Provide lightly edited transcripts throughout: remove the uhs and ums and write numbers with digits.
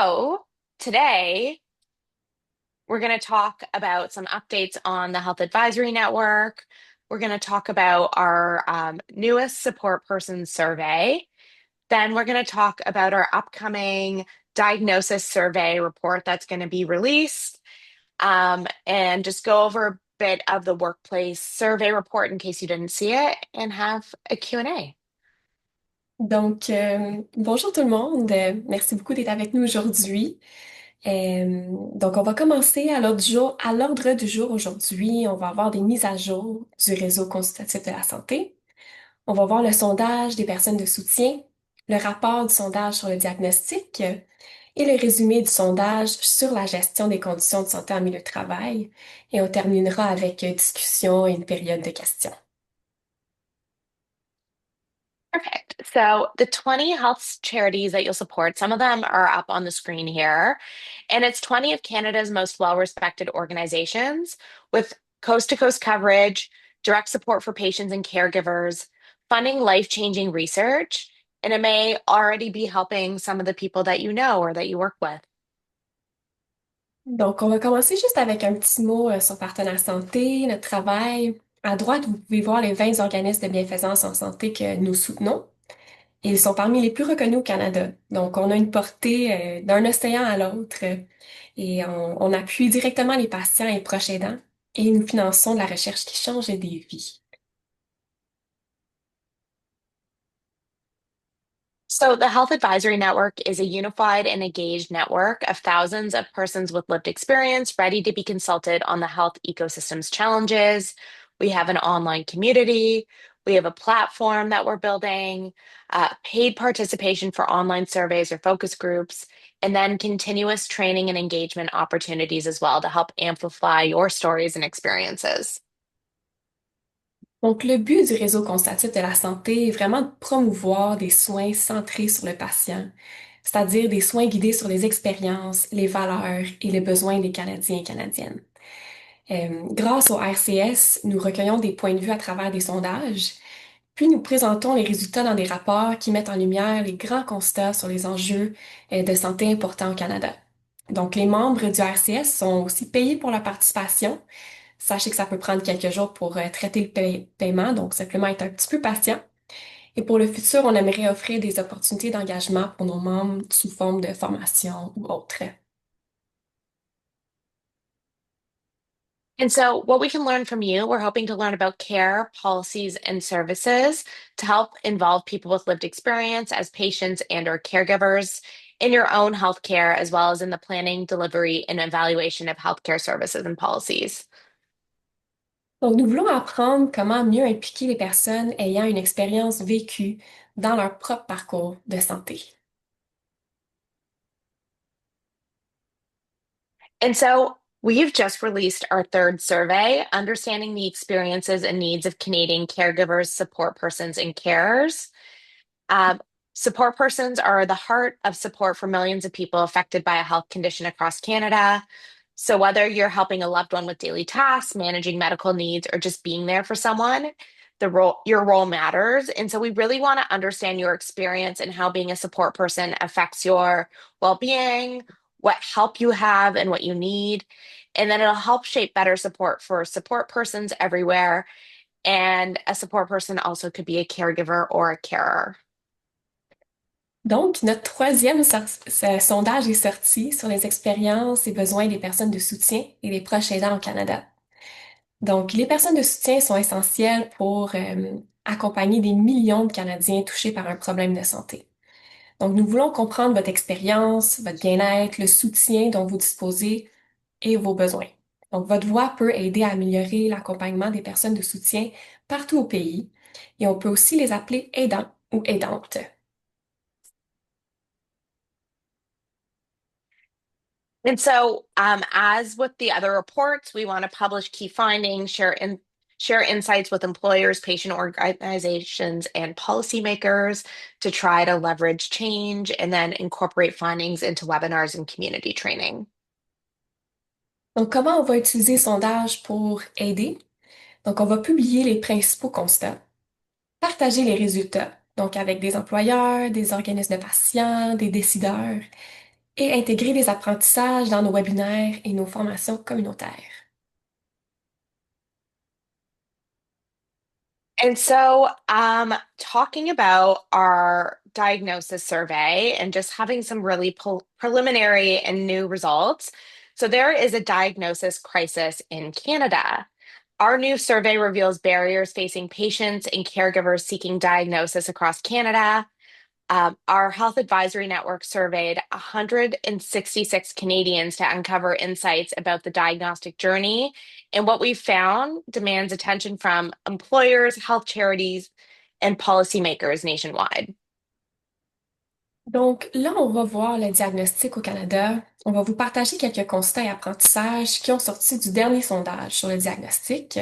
So, today we're going to talk about some updates on the Health Advisory Network. We're going to talk about our newest support person survey. Then we're going to talk about our upcoming diagnosis survey report that's going to be released, and just go over a bit of the workplace survey report in case you didn't see it, and have a Q&A. Bonjour tout le monde. Merci beaucoup d'être avec nous aujourd'hui. On va commencer à l'ordre du jour. À l'ordre du jour aujourd'hui, on va avoir des mises à jour du réseau consultatif de la santé. On va voir le sondage des personnes de soutien, le rapport du sondage sur le diagnostic et le résumé du sondage sur la gestion des conditions de santé en milieu de travail. Et on terminera avec discussion et une période de questions. Perfect. So the 20 health charities that you'll support, some of them are up on the screen here. And it's 20 of Canada's most well-respected organizations with coast-to-coast coverage, direct support for patients and caregivers, funding life-changing research, and it may already be helping some of the people that you know or that you work with. On va commencer juste avec un petit mot sur Partenaire Santé, notre travail. À droite, vous pouvez voir les 20 organismes de bienfaisance en santé que nous soutenons. Ils sont parmi les plus reconnus au Canada. Donc, on a une portée d'un océan à l'autre et on appuie directement les patients et proches aidants et nous finançons de la recherche qui change des vies. So, the Health Advisory Network is a unified and engaged network of thousands of persons with lived experience ready to be consulted on the health ecosystem's challenges. We have an online community. We have a platform that we're building, paid participation for online surveys or focus groups, and then continuous training and engagement opportunities as well to help amplify your stories and experiences. Donc, le but du réseau consultatif de la santé est vraiment de promouvoir des soins centrés sur le patient, c'est-à-dire des soins guidés sur les expériences, les valeurs et les besoins des Canadiens et Canadiennes. Grâce au RCS, nous recueillons des points de vue à travers des sondages, puis nous présentons les résultats dans des rapports qui mettent en lumière les grands constats sur les enjeux de santé importants au Canada. Donc, les membres du RCS sont aussi payés pour leur participation. Sachez que ça peut prendre quelques jours pour traiter le paiement, donc simplement être un petit peu patient. Et pour le futur, on aimerait offrir des opportunités d'engagement pour nos membres sous forme de formation ou autre. And so, what we can learn from you, we're hoping to learn about care, policies, and services to help involve people with lived experience as patients and/or caregivers in your own healthcare, as well as in the planning, delivery, and evaluation of healthcare services and policies. Donc, nous voulons apprendre comment mieux impliquer les personnes ayant une expérience vécue dans leur propre parcours de santé. And so, we've just released our third survey, Understanding the Experiences and Needs of Canadian Caregivers, Support Persons, and Carers. Um, Support persons are the heart of support for millions of people affected by a health condition across Canada. So, whether you're helping a loved one with daily tasks, managing medical needs, or just being there for someone, your role matters. And so, we really want to understand your experience and how being a support person affects your well-being, what help you have, and what you need. And then it'll help shape better support for support persons everywhere. And a support person also could be a caregiver or a carer. Donc, notre sondage est sorti sur les expériences et besoins des personnes de soutien et des proches aidants au Canada. Donc, les personnes de soutien sont essentielles pour accompagner des millions de Canadiens touchés par un problème de santé. Donc, nous voulons comprendre votre expérience, votre bien-être, le soutien dont vous disposez et vos besoins. Donc, votre voix peut aider à améliorer l'accompagnement des personnes de soutien partout au pays et on peut aussi les appeler aidants ou aidantes. And so, as with the other reports, we want to publish key findings, share insights with employers, patient organizations, and policymakers to try to leverage change and then incorporate findings into webinars and community training. Donc, comment on va utiliser le sondage pour aider? Donc, on va publier les principaux constats, partager les résultats, donc avec des employeurs, des organismes de patients, des décideurs, et intégrer des apprentissages dans nos webinaires et nos formations communautaires. Talking about our diagnosis survey and just having some really preliminary and new results. So, there is a diagnosis crisis in Canada. Our new survey reveals barriers facing patients and caregivers seeking diagnosis across Canada. Our health advisory network surveyed 166 Canadians to uncover insights about the diagnostic journey. And what we found demands attention from employers, health charities, and policymakers nationwide. Donc là, on va voir le diagnostic au Canada. On va vous partager quelques constats et apprentissages qui ont sorti du dernier sondage sur le diagnostic.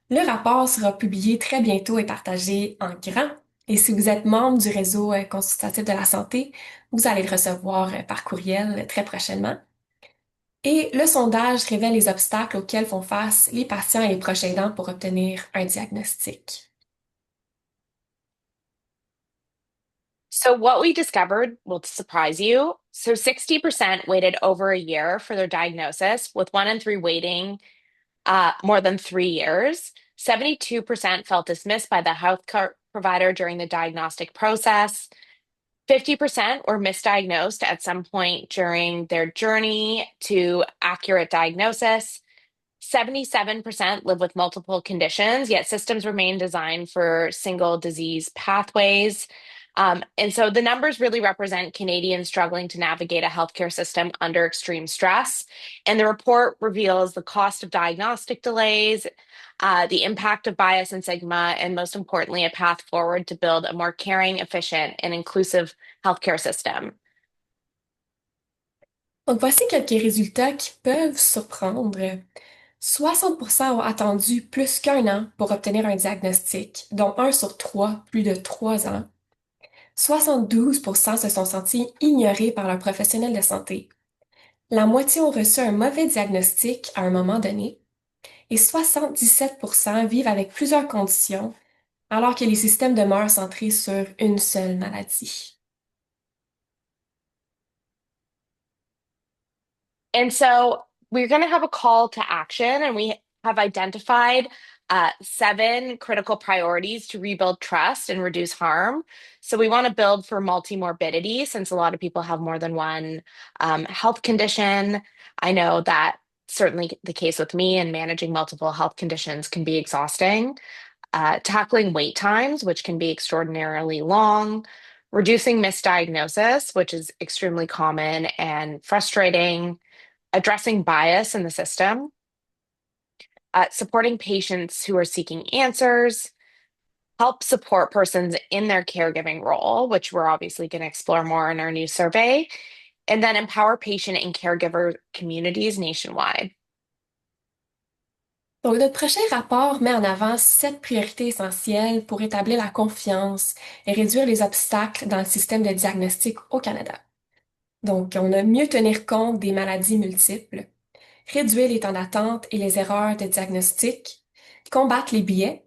Le rapport sera publié très bientôt et partagé en grand. Et si vous êtes membre du réseau consultatif de la santé, vous allez le recevoir par courriel très prochainement. Et le sondage révèle les obstacles auxquels font face les patients et les proches aidants pour obtenir un diagnostic. So, what we discovered will surprise you. So, 60% waited over a year for their diagnosis, with one in three waiting more than 3 years. 72% felt dismissed by the healthcare provider during the diagnostic process. 50% were misdiagnosed at some point during their journey to accurate diagnosis. 77% live with multiple conditions, yet systems remain designed for single disease pathways. And so the numbers really represent Canadians struggling to navigate a healthcare system under extreme stress. And the report reveals the cost of diagnostic delays, the impact of bias and stigma, and most importantly, a path forward to build a more caring, efficient, and inclusive healthcare system. Donc voici quelques résultats qui peuvent surprendre. 60% ont attendu plus qu'un an pour obtenir un diagnostic, dont un sur trois plus de 3 ans. 72% se sont sentis ignorés par leur professionnel de santé. La moitié ont reçu un mauvais diagnostic à un moment donné et 77% vivent avec plusieurs conditions alors que les systèmes demeurent centrés sur une seule maladie. And so we're going to have a call to action, and we have identified 7 critical priorities to rebuild trust and reduce harm. So we want to build for multimorbidity, since a lot of people have more than one health condition. I know that certainly the case with me, and managing multiple health conditions can be exhausting. Tackling wait times, which can be extraordinarily long. Reducing misdiagnosis, which is extremely common and frustrating. Addressing bias in the system, supporting patients who are seeking answers, help support persons in their caregiving role, which we're obviously going to explore more in our new survey, and then empower patient and caregiver communities nationwide. Donc, notre prochain rapport met en avant 7 priorités essentielles pour établir la confiance et réduire les obstacles dans le système de diagnostic au Canada. Donc, on a mieux tenir compte des maladies multiples, réduire les temps d'attente et les erreurs de diagnostic, combattre les biais,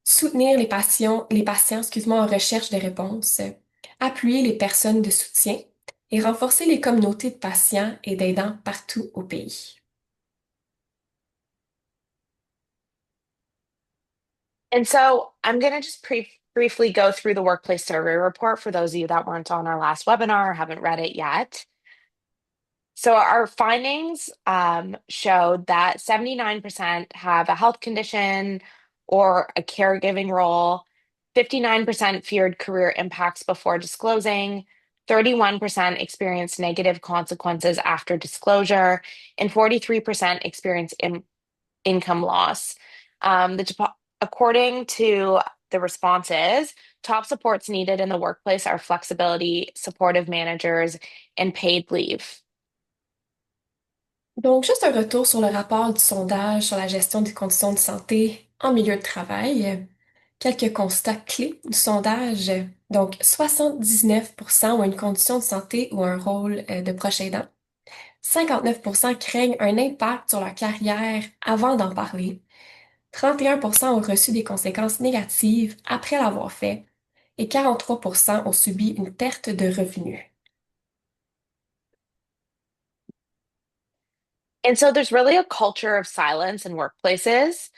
soutenir les patients, en recherche de réponses, appuyer les personnes de soutien et renforcer les communautés de patients et d'aidants partout au pays. And so I'm going to just briefly go through the workplace survey report for those of you that weren't on our last webinar or haven't read it yet. So our findings showed that 79% have a health condition or a caregiving role. 59% feared career impacts before disclosing. 31% experienced negative consequences after disclosure, and 43% experienced income loss. According to the responses, top supports needed in the workplace are flexibility, supportive managers, and paid leave. Donc, juste un retour sur le rapport du sondage sur la gestion des conditions de santé en milieu de travail. Quelques constats clés du sondage. Donc, 79% ont une condition de santé ou un rôle de proche aidant. 59% craignent un impact sur leur carrière avant d'en parler. 31% ont reçu des conséquences négatives après l'avoir fait. Et 43% ont subi une perte de revenus. And so there's really a culture of silence in workplaces.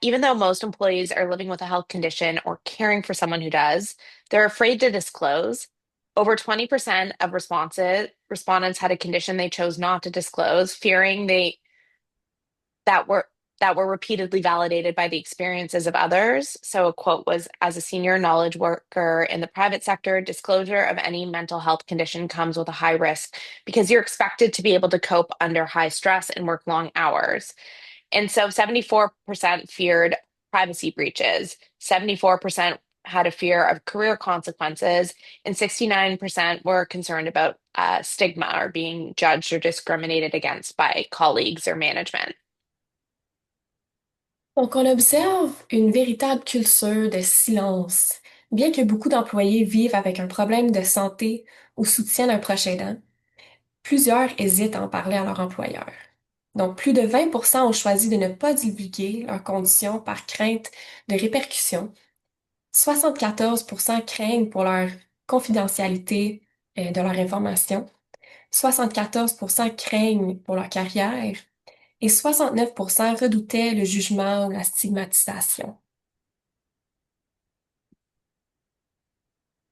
Even though most employees are living with a health condition or caring for someone who does, they're afraid to disclose. Over 20% of respondents had a condition they chose not to disclose, fearing that were that were repeatedly validated by the experiences of others. So a quote was, as a senior knowledge worker in the private sector, disclosure of any mental health condition comes with a high risk because you're expected to be able to cope under high stress and work long hours. And so 74% feared privacy breaches, 74% had a fear of career consequences, and 69% were concerned about stigma or being judged or discriminated against by colleagues or management. Donc, on observe une véritable culture de silence. Bien que beaucoup d'employés vivent avec un problème de santé ou soutiennent un proche aidant, plusieurs hésitent à en parler à leur employeur. Donc, plus de 20% ont choisi de ne pas divulguer leurs conditions par crainte de répercussions. 74% craignent pour leur confidentialité de leur information. 74% craignent pour leur carrière et 69% redoutaient le jugement ou la stigmatisation.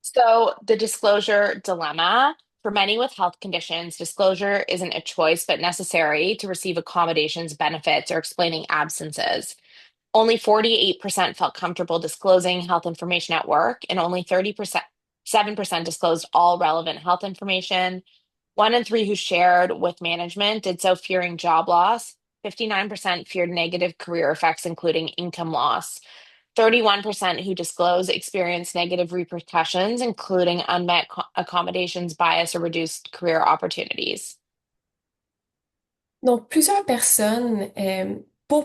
So, the disclosure dilemma. For many with health conditions, disclosure isn't a choice but necessary to receive accommodations, benefits, or explaining absences. Only 48% felt comfortable disclosing health information at work, and only 30%, 7% disclosed all relevant health information. One in three who shared with management did so fearing job loss. 59% feared negative career effects, including income loss. 31% who disclosed experienced negative repercussions, including unmet accommodations, bias, or reduced career opportunities. Donc, pour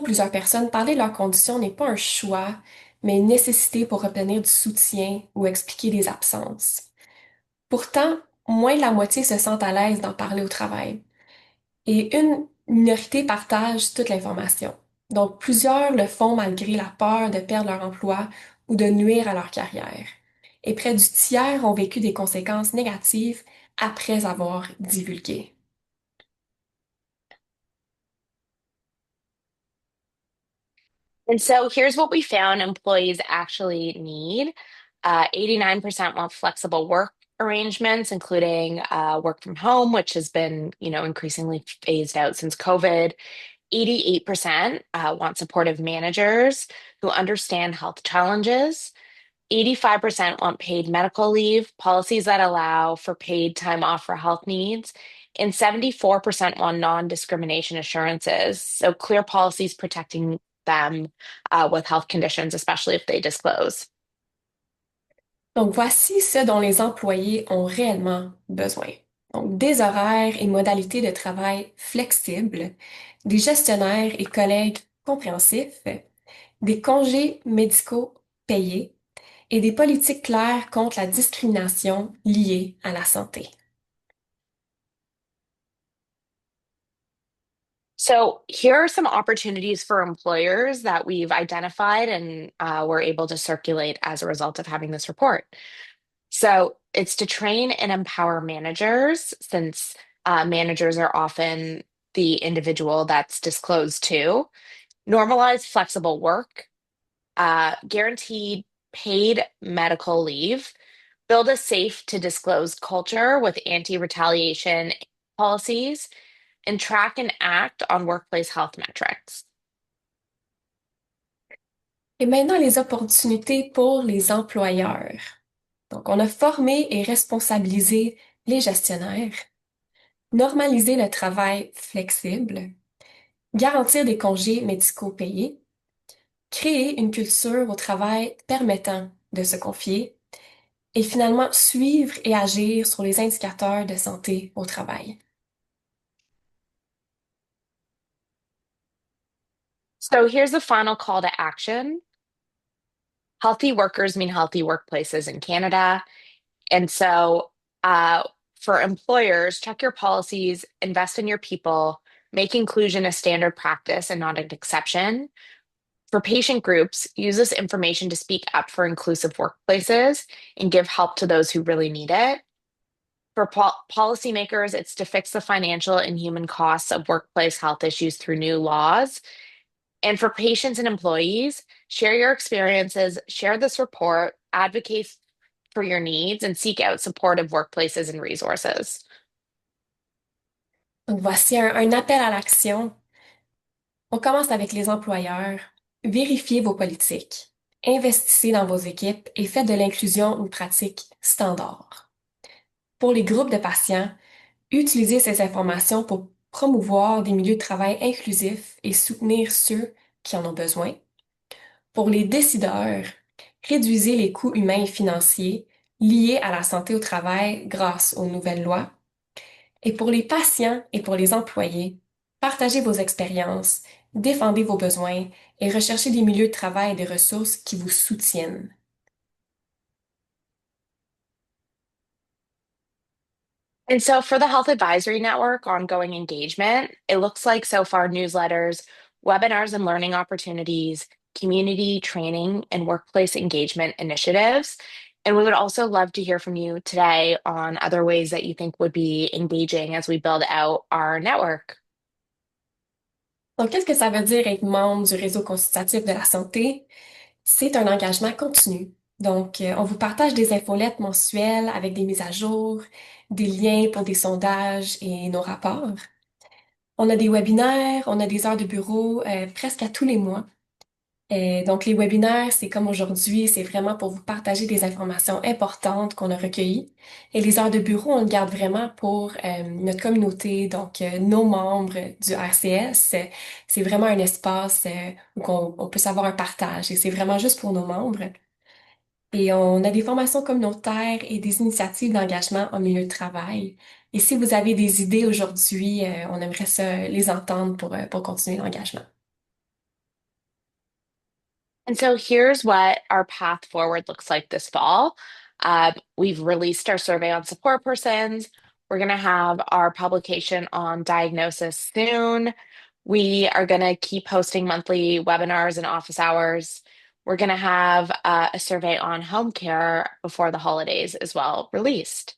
plusieurs personnes, parler de leurs conditions n'est pas un choix, mais une nécessité pour obtenir du soutien ou expliquer des absences. Pourtant, moins de la moitié se sentent à l'aise d'en parler au travail. Et une minorité partage toute l'information. Donc, plusieurs le font malgré la peur de perdre leur emploi ou de nuire à leur carrière. Et près du tiers ont vécu des conséquences négatives après avoir divulgué. And so here's what we found employees actually need. 89% want flexible work arrangements, including work from home, which has been, increasingly phased out since COVID. 88% want supportive managers who understand health challenges. 85% want paid medical leave, policies that allow for paid time off for health needs. And 74% want non-discrimination assurances, so clear policies protecting them with health conditions, especially if they disclose. Donc, voici ce dont les employés ont réellement besoin. Donc, des horaires et modalités de travail flexibles, des gestionnaires et collègues compréhensifs, des congés médicaux payés et des politiques claires contre la discrimination liée à la santé. So, here are some opportunities for employers that we've identified and were able to circulate as a result of having this report. So it's to train and empower managers, since managers are often the individual that's disclosed to. Normalize flexible work, guaranteed paid medical leave, build a safe to disclose culture with anti-retaliation policies, and track and act on workplace health metrics. Et maintenant, les opportunités pour les employeurs. Donc, on a formé et responsabilisé les gestionnaires, normaliser le travail flexible, garantir des congés médicaux payés, créer une culture au travail permettant de se confier et finalement suivre et agir sur les indicateurs de santé au travail. So here's the final call to action. Healthy workers mean healthy workplaces in Canada. And so, uh, for employers, check your policies, invest in your people, make inclusion a standard practice and not an exception. For patient groups, use this information to speak up for inclusive workplaces and give help to those who really need it. For policymakers, it's to fix the financial and human costs of workplace health issues through new laws. And for patients and employees, share your experiences, share this report, advocate for your needs, and seek out supportive workplaces and resources. Donc voici un appel à l'action. On commence avec les employeurs. Vérifiez vos politiques. Investissez dans vos équipes et faites de l'inclusion une pratique standard. Pour les groupes de patients, utilisez ces informations pour promouvoir des milieux de travail inclusifs et soutenir ceux qui en ont besoin. Pour les décideurs, réduisez les coûts humains et financiers liés à la santé au travail grâce aux nouvelles lois. Et pour les patients et pour les employés, partagez vos expériences, défendez vos besoins et recherchez des milieux de travail et des ressources qui vous soutiennent. And so for the Health Advisory Network ongoing engagement, it looks like so far newsletters, webinars and learning opportunities, community training, and workplace engagement initiatives. And we would also love to hear from you today on other ways that you think would be engaging as we build out our network. Donc, qu'est-ce que ça veut dire être membre du réseau consultatif de la santé? C'est un engagement continu. Donc, on vous partage des infolettes mensuelles avec des mises à jour, des liens pour des sondages et nos rapports. On a des webinaires, on a des heures de bureau presque à tous les mois. Donc, les webinaires, c'est comme aujourd'hui, c'est vraiment pour vous partager des informations importantes qu'on a recueillies. Et les heures de bureau, on le garde vraiment pour notre communauté, donc nos membres du RCS. C'est vraiment un espace où on peut savoir un partage et c'est vraiment juste pour nos membres. Et on a des formations communautaires et des initiatives d'engagement en milieu de travail. Et si vous avez des idées aujourd'hui, on aimerait ça les entendre pour continuer l'engagement. And so here's what our path forward looks like this fall. We've released our survey on support persons. We're going to have our publication on diagnosis soon. We are going to keep hosting monthly webinars and office hours. We're going to have a survey on home care before the holidays as well released.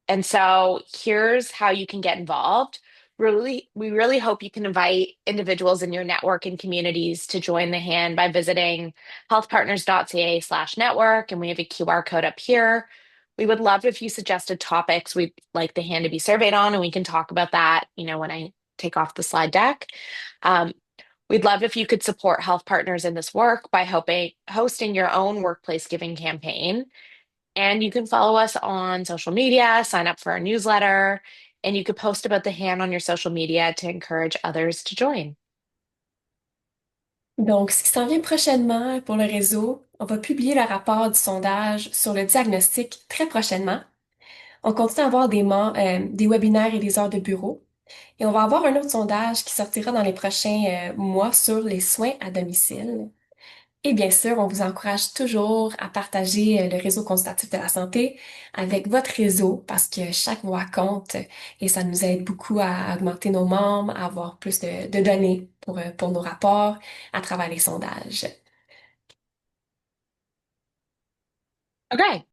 And so here's how you can get involved. We really hope you can invite individuals in your network and communities to join the hand by visiting healthpartners.ca/network. And we have a QR code up here. We would love if you suggested topics we'd like the hand to be surveyed on, and we can talk about that, when I take off the slide deck. Um, we'd love if you could support Health Partners in this work by hosting your own workplace giving campaign. And you can follow us on social media, sign up for our newsletter, and you could post about the hand on your social media to encourage others to join. Donc, ce qui s'en vient prochainement pour le réseau, on va publier le rapport du sondage sur le diagnostic très prochainement. On continue à avoir des webinaires et des heures de bureau. Et on va avoir un autre sondage qui sortira dans les prochains mois sur les soins à domicile. Et bien sûr, on vous encourage toujours à partager le réseau consultatif de la santé avec votre réseau parce que chaque voix compte et ça nous aide beaucoup à augmenter nos membres, à avoir plus de données pour nos rapports à travers les sondages. Okay.